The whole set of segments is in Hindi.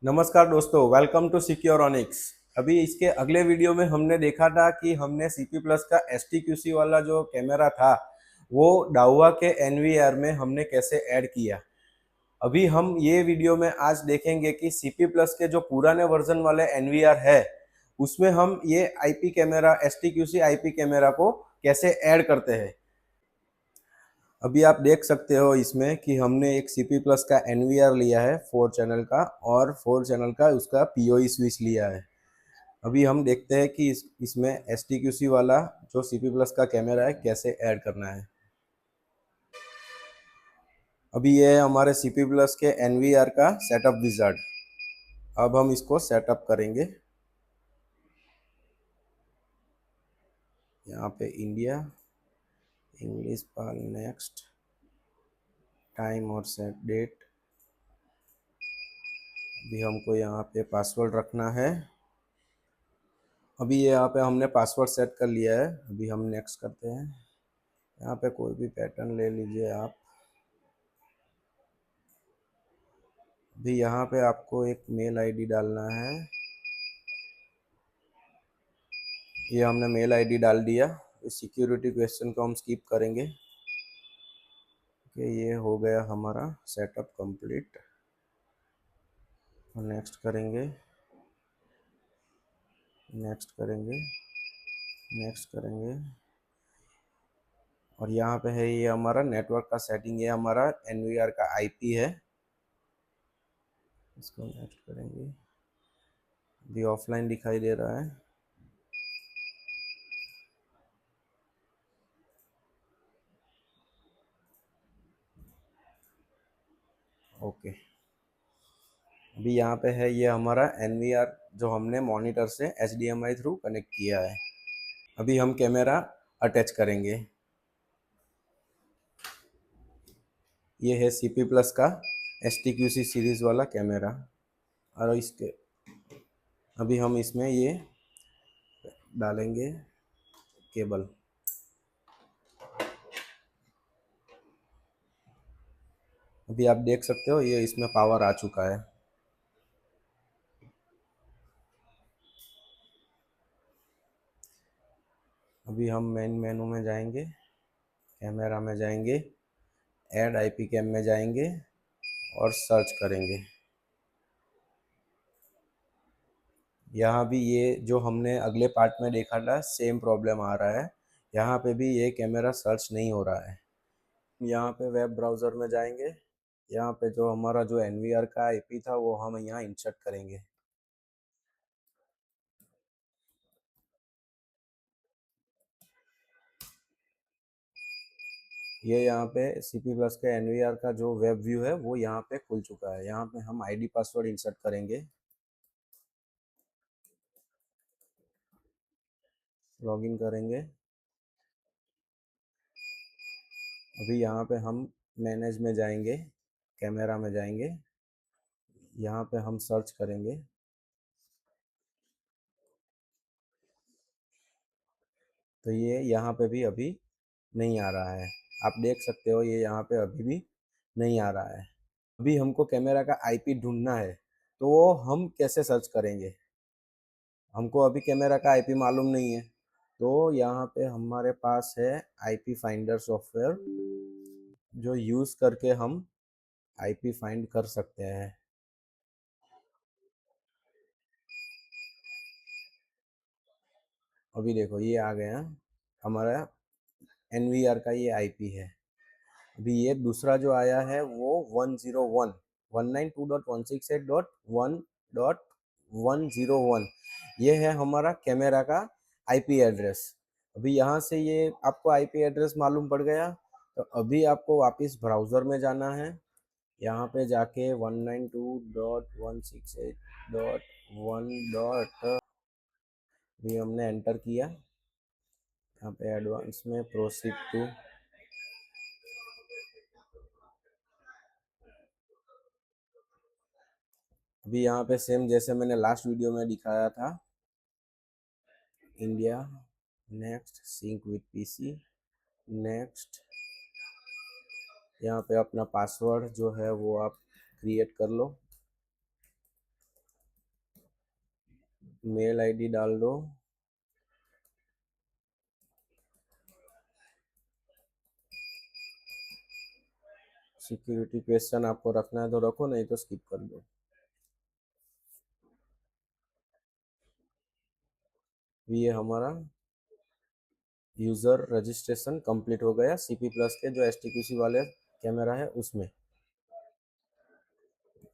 नमस्कार दोस्तों, वेलकम टू सिक्योरॉनिक्स। अभी इसके अगले वीडियो में हमने देखा था कि हमने सीपी प्लस का एसटीक्यूसी वाला जो कैमरा था वो डाउआ के एनवीआर में हमने कैसे ऐड किया। अभी हम ये वीडियो में आज देखेंगे कि सीपी प्लस के जो पुराने वर्जन वाले एनवीआर है उसमें हम ये IP camera STQC IP camera को कैसे ऐड करते हैं। अभी आप देख सकते हो इसमें कि हमने एक सीपी प्लस का एनवीआर लिया है 4 चैनल का, और 4 चैनल का उसका पीओई स्विच लिया है। अभी हम देखते हैं कि इसमें एसटीक्यूसी वाला जो सीपी प्लस का कैमरा है कैसे ऐड करना है। अभी ये है हमारे सीपी प्लस के एनवीआर का सेटअप विजार्ड। अब हम इसको सेटअप करेंगे। यहाँ पे इंडिया, इंग्लिश पाल, नेक्स्ट, टाइम और सेट डेट। अभी हमको यहाँ पे पासवर्ड रखना है। अभी यहाँ पे हमने पासवर्ड सेट कर लिया है। अभी हम नेक्स्ट करते हैं। यहाँ पे कोई भी पैटर्न ले लीजिए आप। अभी यहाँ पे आपको एक मेल आईडी डालना है। ये हमने मेल आईडी डाल दिया। इस सिक्योरिटी क्वेश्चन को हम स्किप करेंगे कि ये हो गया हमारा सेटअप कंप्लीट। नेक्स्ट करेंगे, नेक्स्ट करेंगे, नेक्स्ट करेंगे। और यहाँ पे है ये हमारा नेटवर्क का सेटिंग, ये हमारा एनवीआर का आईपी है। इसको नेक्स्ट करेंगे। अभी ऑफलाइन दिखाई दे रहा है। ओके। अभी यहाँ पे है ये हमारा एनवीआर जो हमने मॉनिटर से एचडीएमआई थ्रू कनेक्ट किया है। अभी हम कैमरा अटैच करेंगे। ये है सीपी प्लस का एसटीक्यूसी सीरीज वाला कैमरा। और इसके अभी हम इसमें ये डालेंगे केबल। अभी आप देख सकते हो ये इसमें पावर आ चुका है। अभी हम मेन मेनू में जाएंगे, कैमरा में जाएंगे, ऐड आईपी कैम में जाएंगे और सर्च करेंगे। यहाँ भी ये जो हमने अगले पार्ट में देखा था सेम प्रॉब्लम आ रहा है। यहाँ पे भी ये कैमरा सर्च नहीं हो रहा है। यहाँ पे वेब ब्राउज़र में जाएंगे। यहाँ पे जो हमारा जो एनवीआर का आईपी था वो हम यहाँ इंसर्ट करेंगे। ये यहाँ पे सीपी प्लस के एनवीआर का जो वेब व्यू है वो यहाँ पे खुल चुका है। यहाँ पे हम आईडी पासवर्ड इंसर्ट करेंगे, लॉगिन करेंगे। अभी यहाँ पे हम मैनेज में जाएंगे, कैमरा में जाएंगे, यहाँ पे हम सर्च करेंगे। तो ये यहाँ पे भी अभी नहीं आ रहा है। आप देख सकते हो ये यहाँ पे अभी भी नहीं आ रहा है। अभी हमको कैमरा का आईपी ढूंढना है, तो वो हम कैसे सर्च करेंगे। हमको अभी कैमरा का आईपी मालूम नहीं है। तो यहाँ पे हमारे पास है आईपी फाइंडर सॉफ्टवेयर, जो यूज़ करके हम आईपी फाइंड कर सकते हैं। अभी देखो ये आ गया हमारा एनवीआर का ये आईपी है। अभी ये दूसरा जो आया है वो 101 192.168.1.101 ये है हमारा कैमरा का आईपी एड्रेस। अभी यहाँ से ये आपको आईपी एड्रेस मालूम पड़ गया। तो अभी आपको वापस ब्राउज़र में जाना है। यहाँ पे जाके 192.168.1. भी हमने एंटर किया। यहाँ पे एडवांस में प्रोसीड टू। अभी यहाँ पे सेम जैसे मैंने लास्ट वीडियो में दिखाया था, India, next, sync with PC, next. यहाँ पे अपना पासवर्ड जो है वो आप क्रिएट कर लो। मेल आईडी डाल दो। सिक्योरिटी क्वेश्चन आपको रखना है तो रखो, नहीं तो स्किप कर दो। ये हमारा यूज़र रजिस्ट्रेशन कंप्लीट हो गया सीपी प्लस के जो एसटीक्यूसी वाले कैमरा है उसमें।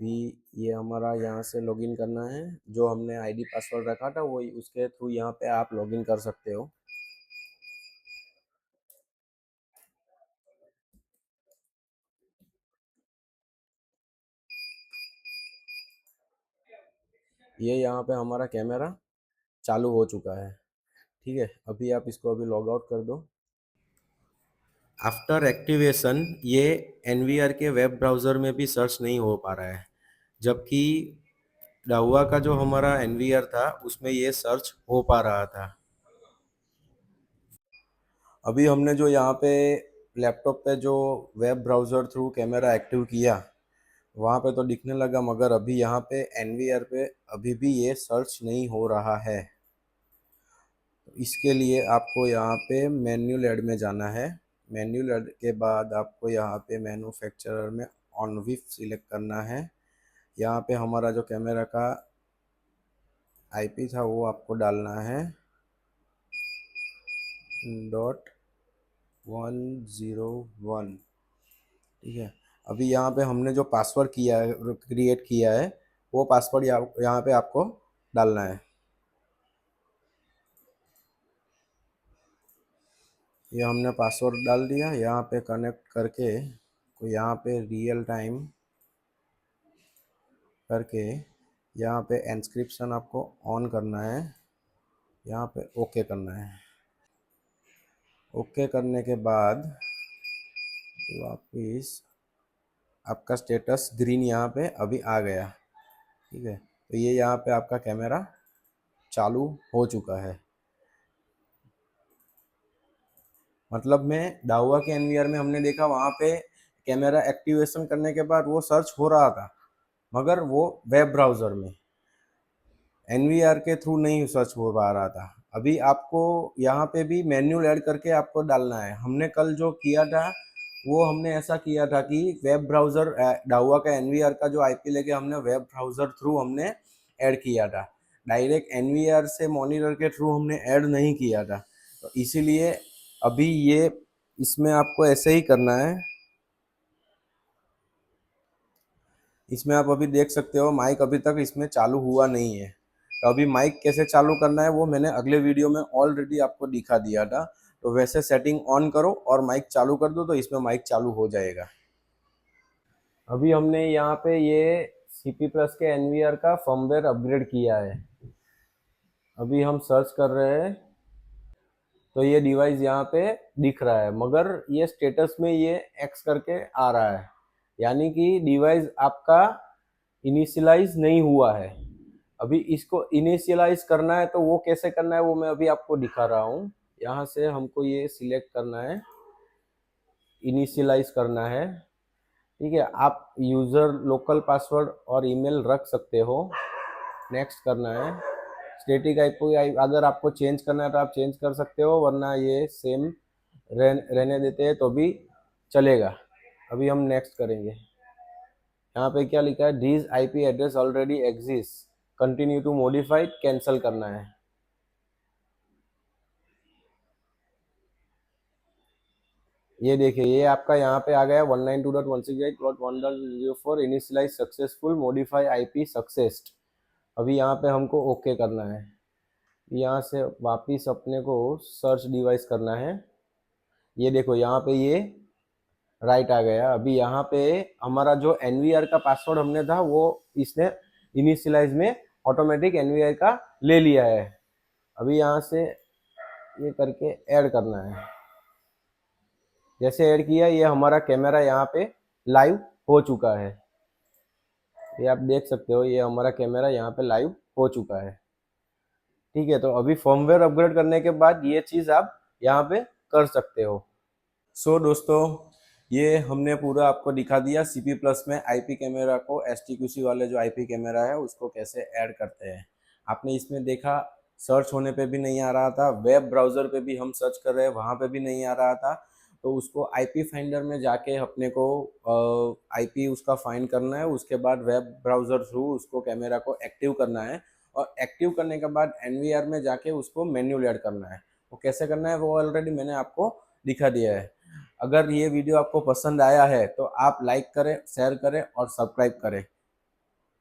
भी ये हमारा यहाँ से लॉगिन करना है, जो हमने आईडी पासवर्ड रखा था वो उसके थ्रू यहाँ पे आप लॉगिन कर सकते हो। ये यहाँ पे हमारा कैमरा चालू हो चुका है। ठीक है, अभी आप इसको अभी लॉग आउट कर दो। आफ्टर एक्टिवेशन ये एनवीआर के वेब ब्राउज़र में भी सर्च नहीं हो पा रहा है, जबकि डाउआ का जो हमारा एनवीआर था उसमें ये सर्च हो पा रहा था। अभी हमने जो यहाँ पे लैपटॉप पे जो web browser through camera active किया वहाँ पे तो दिखने लगा, मगर अभी यहाँ पे एनवीआर पे अभी भी ये सर्च नहीं हो रहा है। इसके लिए आपको यहाँ पे मैन्युअल ऐड में जाना है। मैन्युअल ऐड के बाद आपको यहाँ पे मैन्युफैक्चरर में ऑन विफ सिलेक्ट करना है। यहाँ पे हमारा जो कैमरा का आईपी था वो आपको डालना है .101। ठीक है, अभी यहाँ पे हमने जो पासवर्ड किया है, क्रिएट किया है, वो पासवर्ड यहाँ पे आपको डालना है। ये हमने पासवर्ड डाल दिया। यहाँ पे कनेक्ट करके को यहाँ पे रियल टाइम करके यहाँ पे एन्क्रिप्शन आपको ऑन करना है। यहाँ पे ओके करना है। ओके करने के बाद वापिस आपका स्टेटस ग्रीन यहाँ पे अभी आ गया। ठीक है, तो ये यहाँ पे आपका कैमरा चालू हो चुका है। मतलब में डाउआ के एनवीआर में हमने देखा वहाँ पे कैमरा एक्टिवेशन करने के बाद वो सर्च हो रहा था, मगर वो वेब ब्राउज़र में एनवीआर के थ्रू नहीं सर्च हो पा रहा था। अभी आपको यहाँ पे भी मैन्युअल ऐड करके आपको डालना है। हमने कल जो किया था वो हमने ऐसा किया था कि वेब ब्राउज़र डाउआ का एनवीआर का जो आईपी लेके हमने वेब ब्राउज़र थ्रू हमने ऐड किया था, डायरेक्ट एनवीआर से मॉनिटर के थ्रू हमने ऐड नहीं किया था। तो इसीलिए अभी ये इसमें आपको ऐसे ही करना है। इसमें आप अभी देख सकते हो माइक अभी तक इसमें चालू हुआ नहीं है। तो अभी माइक कैसे चालू करना है वो मैंने अगले वीडियो में ऑलरेडी आपको दिखा दिया था। तो वैसे सेटिंग ऑन करो और माइक चालू कर दो, तो इसमें माइक चालू हो जाएगा। अभी हमने यहाँ पे ये सीपी प्लस के एनवीआर का फर्मवेयर अपग्रेड किया है। अभी हम सर्च कर रहे हैं तो ये डिवाइस यहाँ पे दिख रहा है, मगर ये स्टेटस में ये एक्स करके आ रहा है, यानी कि डिवाइस आपका इनिशियलाइज नहीं हुआ है। अभी इसको इनिशियलाइज करना है तो वो कैसे करना है वो मैं अभी आपको दिखा रहा हूँ। यहाँ से हमको ये सिलेक्ट करना है, इनिशियलाइज करना है। ठीक है, आप यूज़र लोकल पासवर्ड और ईमेल रख सकते हो। नेक्स्ट करना है। स्टैटिक आईपी अगर आपको चेंज करना है तो आप चेंज कर सकते हो, वरना ये सेम रहने देते हैं तो भी चलेगा। अभी हम नेक्स्ट करेंगे। यहाँ पे क्या लिखा है, this IP address already exist, continue to modify, cancel करना है। ये देखिए ये आपका यहाँ पे आ गया 192.168.1.04 इनिशियलाइज सक्सेसफुल, मॉडिफाई आईपी सक्सेस्ड। अभी यहाँ पे हमको ओके करना है। यहाँ से वापिस अपने को सर्च डिवाइस करना है। ये देखो यहाँ पे ये राइट आ गया। अभी यहाँ पे हमारा जो एनवीआर का पासवर्ड हमने था वो इसने इनिशियलाइज में ऑटोमेटिक एनवीआर का ले लिया है। अभी यहाँ से ये करके ऐड करना है। जैसे ऐड किया ये हमारा कैमरा यहाँ पे लाइव हो चुका है। ये आप देख सकते हो, ये हमारा कैमरा यहाँ पे लाइव हो चुका है। ठीक है, तो अभी फर्मवेयर अपग्रेड करने के बाद ये चीज़ आप यहाँ पे कर सकते हो। सो दोस्तों, ये हमने पूरा आपको दिखा दिया सीपी प्लस में आईपी कैमरा को, एसटीक्यूसी वाले जो आईपी कैमरा है उसको कैसे ऐड करते हैं। आपने इसमें देखा सर्च होने पे भी नहीं आ रहा था, वेब ब्राउज़र पे भी हम सर्च कर रहे हैं वहाँ पे भी नहीं आ रहा था। तो उसको आईपी फाइंडर में जाके अपने को आईपी उसका फाइंड करना है, उसके बाद वेब ब्राउज़र थ्रू उसको कैमरा को एक्टिव करना है और एक्टिव करने के बाद एनवीआर में जाके उसको मैन्युअल ऐड करना है। वो कैसे करना है वो ऑलरेडी मैंने आपको दिखा दिया है। अगर ये वीडियो आपको पसंद आया है तो आप लाइक करें, शेयर करें और सब्सक्राइब करें।